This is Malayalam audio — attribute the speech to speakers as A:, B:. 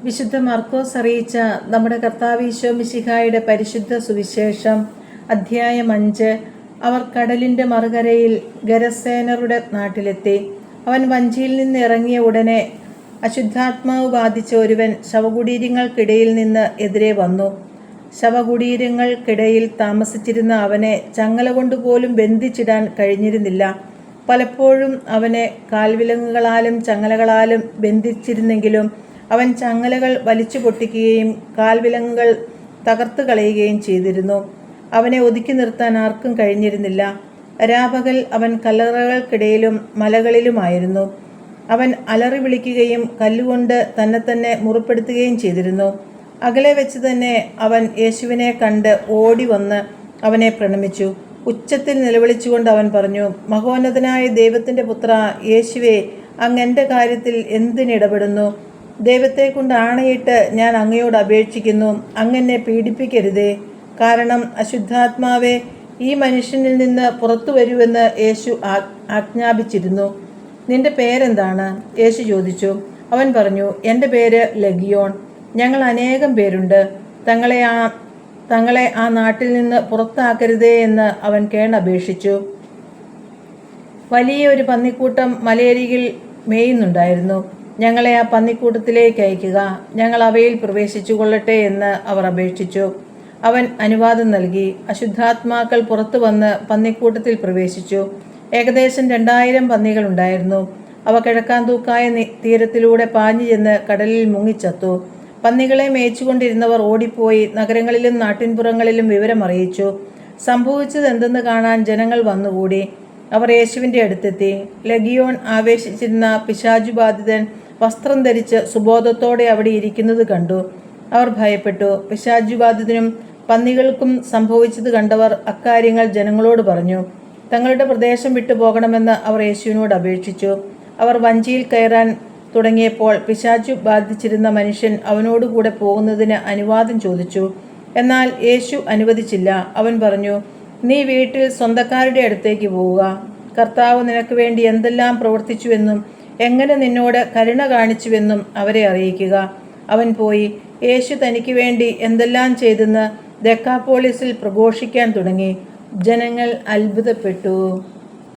A: വിശുദ്ധ മർക്കോസ് അറിയിച്ച നമ്മുടെ കർത്താവ് ഈശോ മിശിഹായുടെ പരിശുദ്ധ സുവിശേഷം അധ്യായം 5. അവർ കടലിൻ്റെ മറുകരയിൽ ഗരസേനരുടെ നാട്ടിലെത്തി. അവൻ വഞ്ചിയിൽ നിന്ന് ഇറങ്ങിയ ഉടനെ അശുദ്ധാത്മാവ് ബാധിച്ച ഒരുവൻ ശവകുടീരങ്ങൾക്കിടയിൽ നിന്ന് എതിരെ വന്നു. ശവകുടീരങ്ങൾക്കിടയിൽ താമസിച്ചിരുന്ന അവനെ ചങ്ങല കൊണ്ടുപോലും ബന്ധിച്ചിടാൻ കഴിഞ്ഞിരുന്നില്ല. പലപ്പോഴും അവനെ കാൽവിലങ്ങുകളാലും ചങ്ങലകളാലും ബന്ധിച്ചിരുന്നെങ്കിലും അവൻ ചങ്ങലകൾ വലിച്ചു പൊട്ടിക്കുകയും കാൽവിലങ്ങുകൾ തകർത്ത് കളയുകയും ചെയ്തിരുന്നു. അവനെ ഒതുക്കി നിർത്താൻ ആർക്കും കഴിഞ്ഞിരുന്നില്ല. രാപകൽ അവൻ കല്ലറകൾക്കിടയിലും മലകളിലുമായിരുന്നു. അവൻ അലറി വിളിക്കുകയും കല്ലുകൊണ്ട് തന്നെ മുറിപ്പെടുത്തുകയും ചെയ്തിരുന്നു. അകലെ വെച്ച് തന്നെ അവൻ യേശുവിനെ കണ്ട് ഓടി വന്ന് അവനെ പ്രണമിച്ചു. ഉച്ചത്തിൽ നിലവിളിച്ചുകൊണ്ട് അവൻ പറഞ്ഞു, മഹോന്നതനായ ദൈവത്തിൻ്റെ പുത്ര യേശുവേ, അങ്ങ് എൻ്റെ കാര്യത്തിൽ എന്തിനിടപെടുന്നു? ദൈവത്തെ കൊണ്ട് ആണയിട്ട് ഞാൻ അങ്ങയോട് അപേക്ഷിക്കുന്നു, അങ്ങെന്നെ പീഡിപ്പിക്കരുതേ. കാരണം അശുദ്ധാത്മാവെ, ഈ മനുഷ്യനിൽ നിന്ന് പുറത്തു വരുമെന്ന് യേശു ആജ്ഞാപിച്ചിരുന്നു. നിന്റെ പേരെന്താണ്? യേശു ചോദിച്ചു. അവൻ പറഞ്ഞു, എൻ്റെ പേര് ലഗിയോൺ. ഞങ്ങൾ അനേകം പേരുണ്ട്. തങ്ങളെ ആ നാട്ടിൽ നിന്ന് പുറത്താക്കരുതേ എന്ന് അവൻ കേണപേക്ഷിച്ചു. വലിയ ഒരു പന്നിക്കൂട്ടം മലയരികിൽ മേയുന്നുണ്ടായിരുന്നു. ഞങ്ങളെ ആ പന്നിക്കൂട്ടത്തിലേക്ക് അയക്കുക, ഞങ്ങൾ അവയിൽ പ്രവേശിച്ചു കൊള്ളട്ടെ എന്ന് അവർ അപേക്ഷിച്ചു. അവൻ അനുവാദം നൽകി. അശുദ്ധാത്മാക്കൾ പുറത്തു വന്ന് പന്നിക്കൂട്ടത്തിൽ പ്രവേശിച്ചു. ഏകദേശം 2000 പന്നികളുണ്ടായിരുന്നു. അവ കിഴക്കാൻ തൂക്കായ തീരത്തിലൂടെ പാഞ്ഞു ചെന്ന് കടലിൽ മുങ്ങിച്ചത്തു. പന്നികളെ മേയിച്ചുകൊണ്ടിരുന്നവർ ഓടിപ്പോയി നഗരങ്ങളിലും നാട്ടിൻപുറങ്ങളിലും വിവരമറിയിച്ചു. സംഭവിച്ചത് എന്തെന്ന് കാണാൻ ജനങ്ങൾ വന്നുകൂടി. അവർ യേശുവിൻ്റെ അടുത്തെത്തി. ലഗിയോൺ ആവേശിച്ചിരുന്ന പിശാചുബാധിതൻ വസ്ത്രം ധരിച്ച് സുബോധത്തോടെ അവിടെ ഇരിക്കുന്നത് കണ്ടു. അവർ ഭയപ്പെട്ടു. പിശാചുബാധിതനും പന്നികൾക്കും സംഭവിച്ചത് കണ്ടവർ അക്കാര്യങ്ങൾ ജനങ്ങളോട് പറഞ്ഞു. തങ്ങളുടെ പ്രദേശം വിട്ടു പോകണമെന്ന് അവർ യേശുവിനോട് അപേക്ഷിച്ചു. അവർ വഞ്ചിയിൽ കയറാൻ തുടങ്ങിയപ്പോൾ പിശാചു ബാധിച്ചിരുന്ന മനുഷ്യൻ അവനോടുകൂടെ പോകുന്നതിന് അനുവാദം ചോദിച്ചു. എന്നാൽ യേശു അനുവദിച്ചില്ല. അവൻ പറഞ്ഞു, നീ വീട്ടിൽ സ്വന്തക്കാരുടെ അടുത്തേക്ക് പോവുക. കർത്താവ് നിനക്ക് വേണ്ടി എന്തെല്ലാം പ്രവർത്തിച്ചുവെന്നും എങ്ങനെ നിന്നോട് കരുണ കാണിച്ചുവെന്നും അവരെ അറിയിക്കുക. അവൻ പോയി യേശു തനിക്ക് വേണ്ടി എന്തെല്ലാം ചെയ്തെന്ന് ദെക്കാപോളിസിൽ പ്രഘോഷിക്കാൻ തുടങ്ങി. ജനങ്ങൾ അത്ഭുതപ്പെട്ടു.